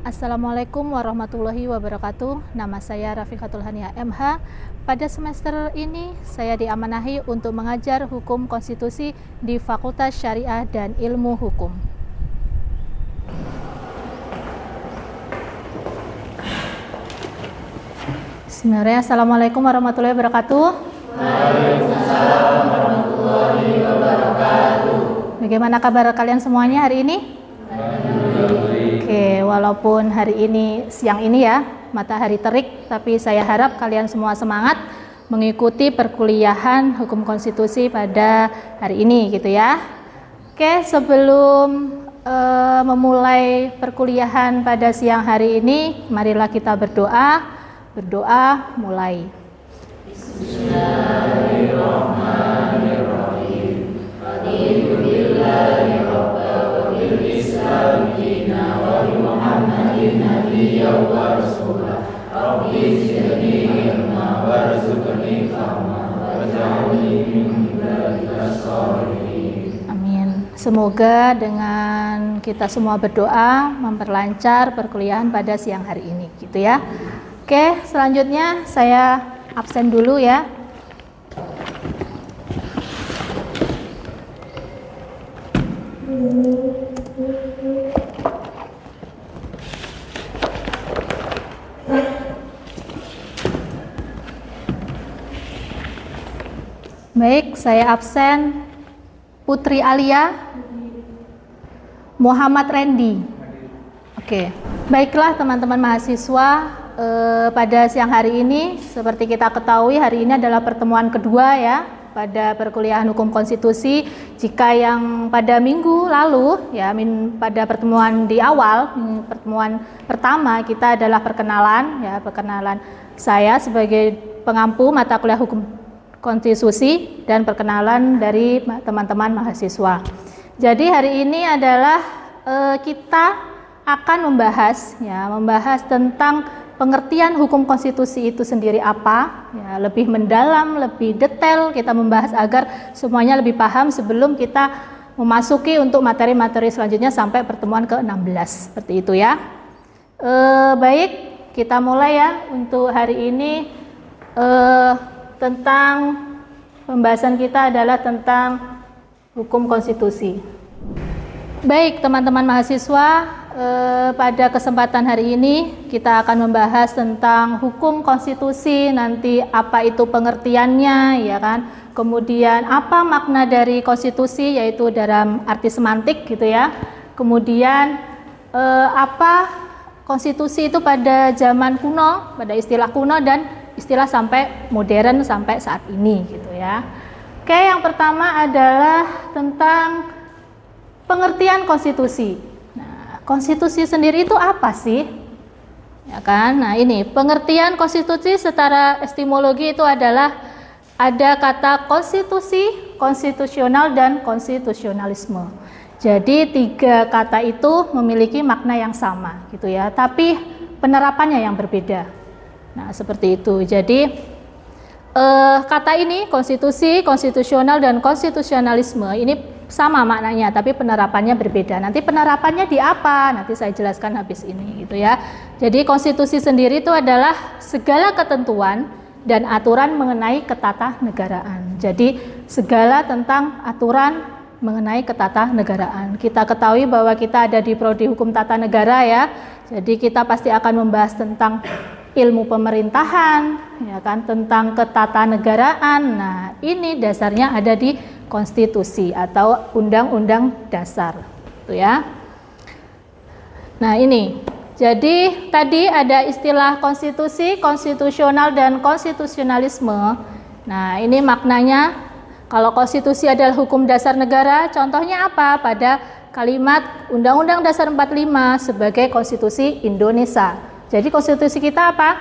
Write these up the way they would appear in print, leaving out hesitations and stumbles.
Assalamualaikum warahmatullahi wabarakatuh. Nama saya Rafiqatul Hania MH. Pada semester ini saya diamanahi untuk mengajar hukum konstitusi di Fakultas Syariah dan Ilmu Hukum. Bismillahirrahmanirrahim. Assalamualaikum warahmatullahi wabarakatuh. Waalaikumsalam warahmatullahi wabarakatuh. Bagaimana kabar kalian semuanya hari ini? Oke, walaupun hari ini siang ini ya, matahari terik, tapi saya harap kalian semua semangat mengikuti perkuliahan hukum konstitusi pada hari ini gitu ya. Oke, sebelum memulai perkuliahan pada siang hari ini, marilah kita berdoa. Berdoa mulai. Bismillahirrahmanirrahim. Alhamdulillahi rabbil Islam dina wa bi Muhammadin nabiyyan wa rasulah. Rabbi zidni ilma warzuqni fahma waj'alni min ibadika sholihin. Amin. Semoga dengan kita semua berdoa memperlancar perkuliahan pada siang hari ini gitu ya. Oke, selanjutnya saya absen dulu ya. Baik, saya absen Putri Alia, Muhammad Randy. Oke, baiklah teman-teman mahasiswa, pada siang hari ini seperti kita ketahui hari ini adalah pertemuan kedua ya pada perkuliahan hukum konstitusi. Jika yang pada minggu lalu ya pada pertemuan di awal, pertemuan pertama kita adalah perkenalan saya sebagai pengampu mata kuliah hukum konstitusi dan perkenalan dari teman-teman mahasiswa. Jadi hari ini adalah kita akan membahas tentang pengertian hukum konstitusi itu sendiri apa, ya, lebih mendalam, lebih detail kita membahas agar semuanya lebih paham sebelum kita memasuki untuk materi-materi selanjutnya sampai pertemuan ke-16 seperti itu ya. Baik, kita mulai ya untuk hari ini. Tentang pembahasan kita adalah tentang hukum konstitusi. Baik teman-teman mahasiswa, pada kesempatan hari ini kita akan membahas tentang hukum konstitusi, nanti apa itu pengertiannya ya kan, kemudian apa makna dari konstitusi yaitu dalam arti semantik gitu ya, kemudian apa konstitusi itu pada zaman kuno, pada istilah kuno dan istilah sampai modern sampai saat ini gitu ya. Oke, yang pertama adalah tentang pengertian konstitusi. Konstitusi sendiri itu apa sih? Ya kan? Nah, ini pengertian konstitusi secara etimologi itu adalah ada kata konstitusi, konstitusional dan konstitusionalisme. Jadi tiga kata itu memiliki makna yang sama gitu ya, tapi penerapannya yang berbeda. Nah, seperti itu. Jadi kata ini konstitusi, konstitusional dan konstitusionalisme ini sama maknanya, tapi penerapannya berbeda. Nanti penerapannya di apa? Nanti saya jelaskan habis ini gitu ya. Jadi konstitusi sendiri itu adalah segala ketentuan dan aturan mengenai ketatanegaraan. Jadi segala tentang aturan mengenai ketatanegaraan. Kita ketahui bahwa kita ada di prodi hukum tata negara ya. Jadi kita pasti akan membahas tentang ilmu pemerintahan ya kan, tentang ketatanegaraan. Nah, ini dasarnya ada di konstitusi atau undang-undang dasar itu ya. Nah, ini jadi tadi ada istilah konstitusi, konstitusional dan konstitusionalisme. Nah, ini maknanya kalau konstitusi adalah hukum dasar negara, contohnya apa? Pada kalimat Undang-Undang Dasar 45 sebagai konstitusi Indonesia. Jadi konstitusi kita apa?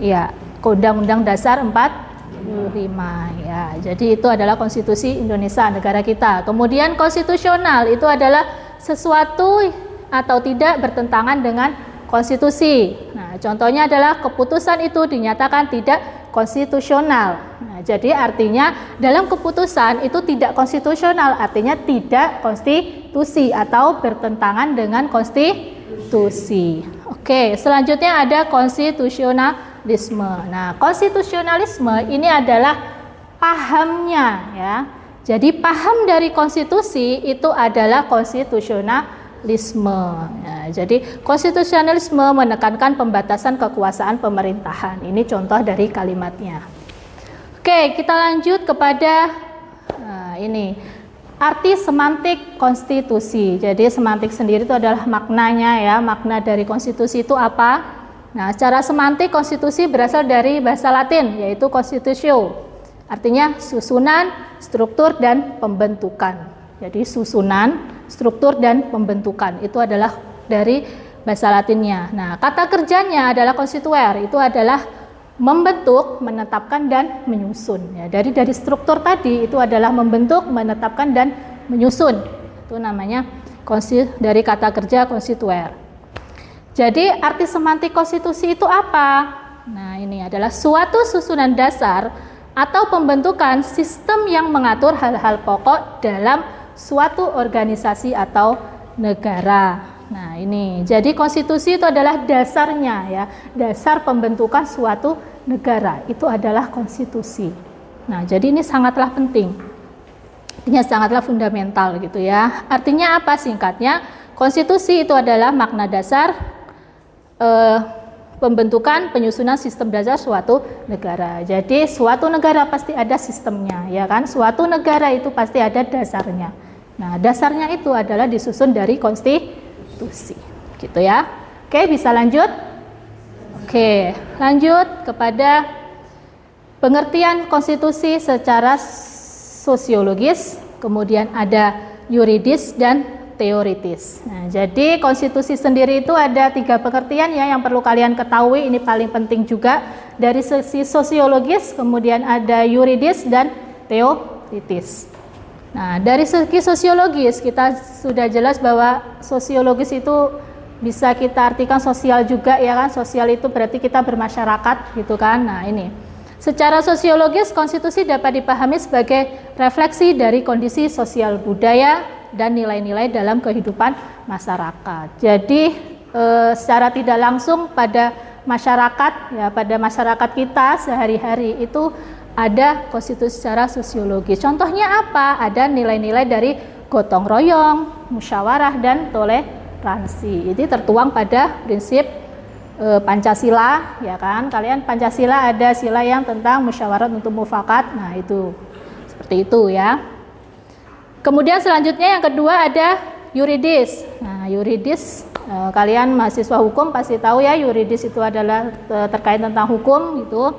Iya, Undang-Undang Dasar 45 ya. Jadi itu adalah konstitusi Indonesia, negara kita. Kemudian konstitusional itu adalah sesuatu atau tidak bertentangan dengan konstitusi. Nah, contohnya adalah keputusan itu dinyatakan tidak konstitusional. Nah, jadi artinya dalam keputusan itu tidak konstitusional, artinya tidak konstitusi atau bertentangan dengan konstitusi. Oke, selanjutnya ada konstitusionalisme. Nah, konstitusionalisme ini adalah pahamnya ya. Jadi paham dari konstitusi itu adalah konstitusionalisme. Nah, jadi konstitusionalisme menekankan pembatasan kekuasaan pemerintahan. Ini contoh dari kalimatnya. Oke, kita lanjut kepada ini arti semantik konstitusi. Jadi semantik sendiri itu adalah maknanya ya, makna dari konstitusi itu apa? Nah, secara semantik konstitusi berasal dari bahasa Latin yaitu constitutio. Artinya susunan, struktur, dan pembentukan. Jadi susunan, struktur, dan pembentukan itu adalah dari bahasa Latinnya. Nah, kata kerjanya adalah constituere, itu adalah membentuk, menetapkan, dan menyusun. Ya, dari struktur tadi itu adalah membentuk, menetapkan, dan menyusun. Itu namanya dari kata kerja constituere. Jadi arti semantik konstitusi itu apa? Nah, ini adalah suatu susunan dasar atau pembentukan sistem yang mengatur hal-hal pokok dalam suatu organisasi atau negara. Nah, ini. Jadi konstitusi itu adalah dasarnya ya, dasar pembentukan suatu negara. Itu adalah konstitusi. Nah, jadi ini sangatlah penting. Artinya sangatlah fundamental gitu ya. Artinya apa singkatnya? Konstitusi itu adalah makna dasar pembentukan penyusunan sistem dasar suatu negara. Jadi suatu negara pasti ada sistemnya, ya kan? Suatu negara itu pasti ada dasarnya. Nah, dasarnya itu adalah disusun dari konstitusi, gitu ya. Oke, bisa lanjut? Oke, lanjut kepada pengertian konstitusi secara sosiologis, kemudian ada yuridis dan teoritis. Nah, jadi konstitusi sendiri itu ada 3 pengertian ya yang perlu kalian ketahui, ini paling penting juga dari sisi sosiologis, kemudian ada yuridis dan teoritis. Nah, dari segi sosiologis kita sudah jelas bahwa sosiologis itu bisa kita artikan sosial juga ya kan, sosial itu berarti kita bermasyarakat gitu kan. Nah, ini secara sosiologis konstitusi dapat dipahami sebagai refleksi dari kondisi sosial budaya dan nilai-nilai dalam kehidupan masyarakat. Jadi secara tidak langsung pada masyarakat ya, pada masyarakat kita sehari-hari itu ada konstitusi secara sosiologis. Contohnya apa? Ada nilai-nilai dari gotong royong, musyawarah dan toleransi. Ini tertuang pada prinsip Pancasila ya kan. Kalian Pancasila ada sila yang tentang musyawarah untuk mufakat. Nah, itu seperti itu ya. Kemudian selanjutnya yang kedua ada yuridis. Nah, yuridis kalian mahasiswa hukum pasti tahu ya, yuridis itu adalah terkait tentang hukum gitu.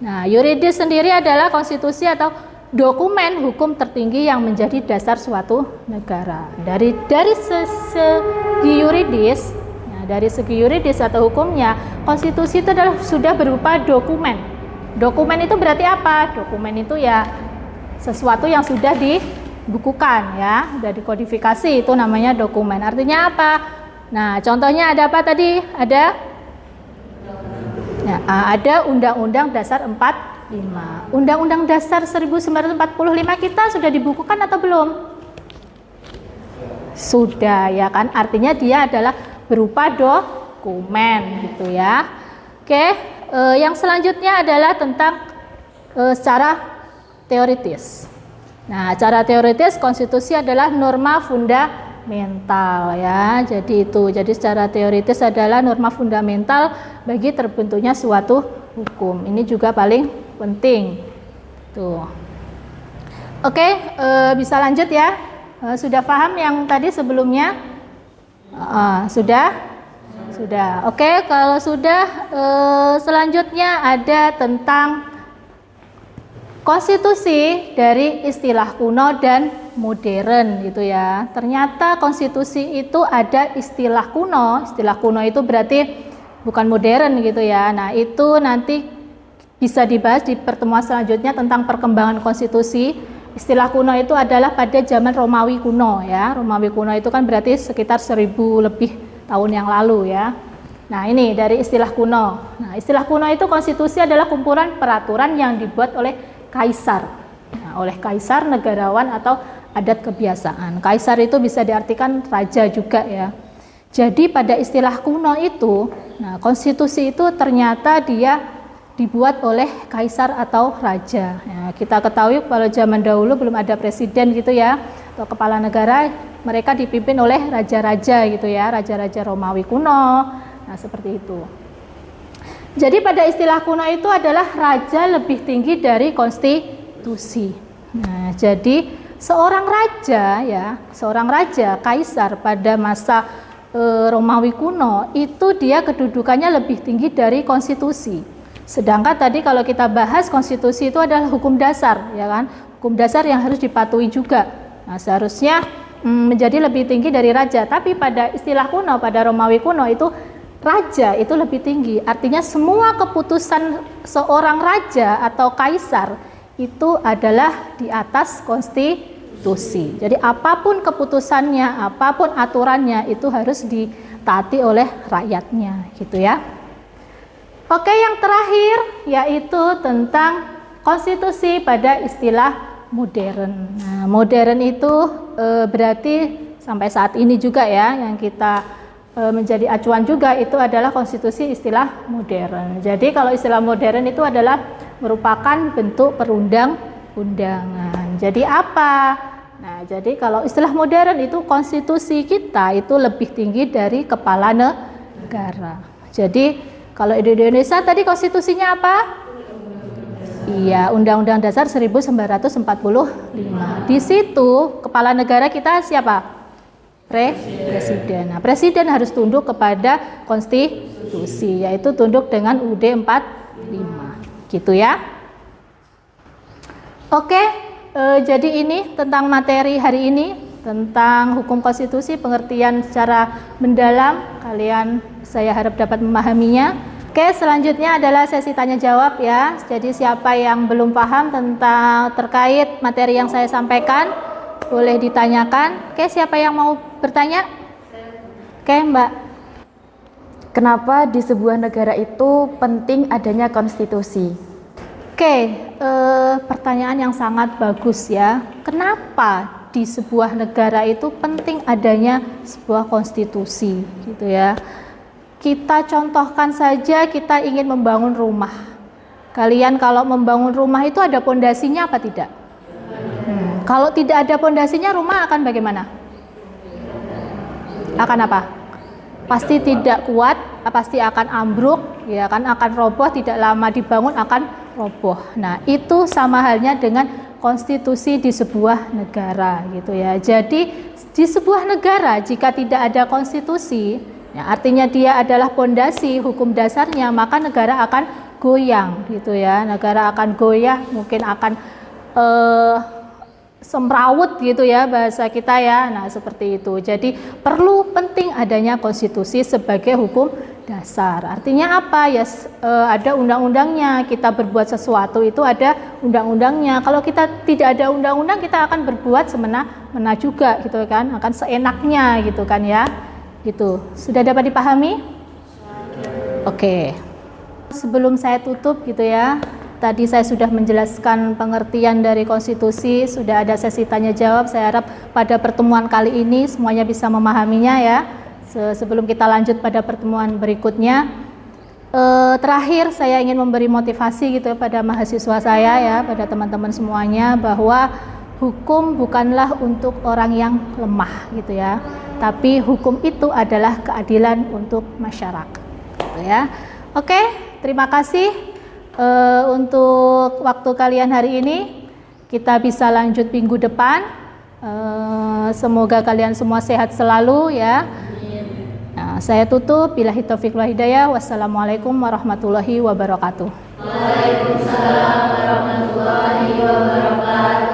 Nah, yuridis sendiri adalah konstitusi atau dokumen hukum tertinggi yang menjadi dasar suatu negara. Dari segi yuridis, nah, dari segi yuridis atau hukumnya, konstitusi itu adalah sudah berupa dokumen. Dokumen itu berarti apa? Dokumen itu ya sesuatu yang sudah dibukukan ya, sudah dikodifikasi, itu namanya dokumen. Artinya apa? Nah, contohnya ada apa tadi? Ada Undang-Undang Dasar 45. Undang-Undang Dasar 1945 kita sudah dibukukan atau belum? Sudah ya kan? Artinya dia adalah berupa dokumen gitu ya. Oke, yang selanjutnya adalah tentang secara teoritis. Nah, cara teoritis konstitusi adalah norma fundamental ya. Jadi secara teoritis adalah norma fundamental bagi terbentuknya suatu hukum. Ini juga paling penting. Tuh. Oke, bisa lanjut ya. Sudah paham yang tadi sebelumnya? Sudah? Sudah. Oke, kalau sudah selanjutnya ada tentang konstitusi dari istilah kuno dan modern gitu ya. Ternyata konstitusi itu ada istilah kuno. Istilah kuno itu berarti bukan modern gitu ya. Nah, itu nanti bisa dibahas di pertemuan selanjutnya tentang perkembangan konstitusi. Istilah kuno itu adalah pada zaman Romawi kuno ya. Romawi kuno itu kan berarti sekitar 1000 lebih tahun yang lalu ya. Nah, ini dari istilah kuno. Nah, istilah kuno itu konstitusi adalah kumpulan peraturan yang dibuat oleh kaisar. Nah, oleh kaisar, negarawan, atau adat kebiasaan. Kaisar itu bisa diartikan raja juga ya. Jadi pada istilah kuno itu, nah, konstitusi itu ternyata dia dibuat oleh kaisar atau raja. Ya, kita ketahui kalau zaman dahulu belum ada presiden gitu ya, atau kepala negara, mereka dipimpin oleh raja-raja gitu ya, raja-raja Romawi kuno. Nah, seperti itu. Jadi pada istilah kuno itu adalah raja lebih tinggi dari konstitusi. Nah, jadi seorang raja, kaisar pada masa Romawi kuno itu dia kedudukannya lebih tinggi dari konstitusi. Sedangkan tadi kalau kita bahas konstitusi itu adalah hukum dasar, ya kan? Hukum dasar yang harus dipatuhi juga. Nah, seharusnya menjadi lebih tinggi dari raja. Tapi pada istilah kuno, pada Romawi kuno itu raja itu lebih tinggi. Artinya semua keputusan seorang raja atau kaisar itu adalah di atas konstitusi. Jadi apapun keputusannya, apapun aturannya itu harus ditaati oleh rakyatnya, gitu ya. Oke, yang terakhir yaitu tentang konstitusi pada istilah modern. Nah, modern itu berarti sampai saat ini juga ya yang kita menjadi acuan juga itu adalah konstitusi istilah modern. Jadi kalau istilah modern itu adalah merupakan bentuk perundang-undangan. Jadi apa? Nah, jadi kalau istilah modern itu konstitusi kita itu lebih tinggi dari kepala negara. Jadi kalau di Indonesia tadi konstitusinya apa? Iya, Undang-Undang Dasar 1945. Di situ kepala negara kita siapa? Presiden. Nah, presiden harus tunduk kepada konstitusi, yaitu tunduk dengan UUD 45. Gitu ya. Oke, jadi ini tentang materi hari ini, tentang hukum konstitusi, pengertian secara mendalam. Kalian saya harap dapat memahaminya. Oke, selanjutnya adalah sesi tanya jawab ya. Jadi siapa yang belum paham tentang terkait materi yang saya sampaikan, boleh ditanyakan. Oke, siapa yang mau bertanya? Oke, Mbak. Kenapa di sebuah negara itu penting adanya konstitusi? Oke, pertanyaan yang sangat bagus ya. Kenapa di sebuah negara itu penting adanya sebuah konstitusi, gitu ya? Kita contohkan saja, kita ingin membangun rumah. Kalian kalau membangun rumah itu ada pondasinya apa tidak? Kalau tidak ada pondasinya, rumah akan bagaimana? Akan apa? Pasti tidak kuat, pasti akan ambruk, ya kan, akan roboh, tidak lama dibangun akan roboh. Nah, itu sama halnya dengan konstitusi di sebuah negara, gitu ya. Jadi di sebuah negara jika tidak ada konstitusi, ya, artinya dia adalah pondasi hukum dasarnya, maka negara akan goyang, gitu ya. Negara akan goyah, mungkin akan semrawut gitu ya bahasa kita ya. Nah, seperti itu. Jadi perlu penting adanya konstitusi sebagai hukum dasar. Artinya apa? Ya ada undang-undangnya. Kita berbuat sesuatu itu ada undang-undangnya. Kalau kita tidak ada undang-undang, kita akan berbuat semena-mena juga gitu kan. Akan seenaknya gitu kan ya. Gitu. Sudah dapat dipahami? Oke. Sebelum saya tutup gitu ya. Tadi saya sudah menjelaskan pengertian dari konstitusi, sudah ada sesi tanya jawab. Saya harap pada pertemuan kali ini semuanya bisa memahaminya ya. Sebelum kita lanjut pada pertemuan berikutnya, terakhir saya ingin memberi motivasi gitu pada mahasiswa saya ya, pada teman-teman semuanya, bahwa hukum bukanlah untuk orang yang lemah gitu ya, tapi hukum itu adalah keadilan untuk masyarakat gitu ya. Oke, terima kasih. Untuk waktu kalian hari ini, kita bisa lanjut minggu depan. Semoga kalian semua sehat selalu ya. Nah, saya tutup. Billahi taufiq wal hidayah. Wassalamualaikum warahmatullahi wabarakatuh. Waalaikumsalam warahmatullahi wabarakatuh.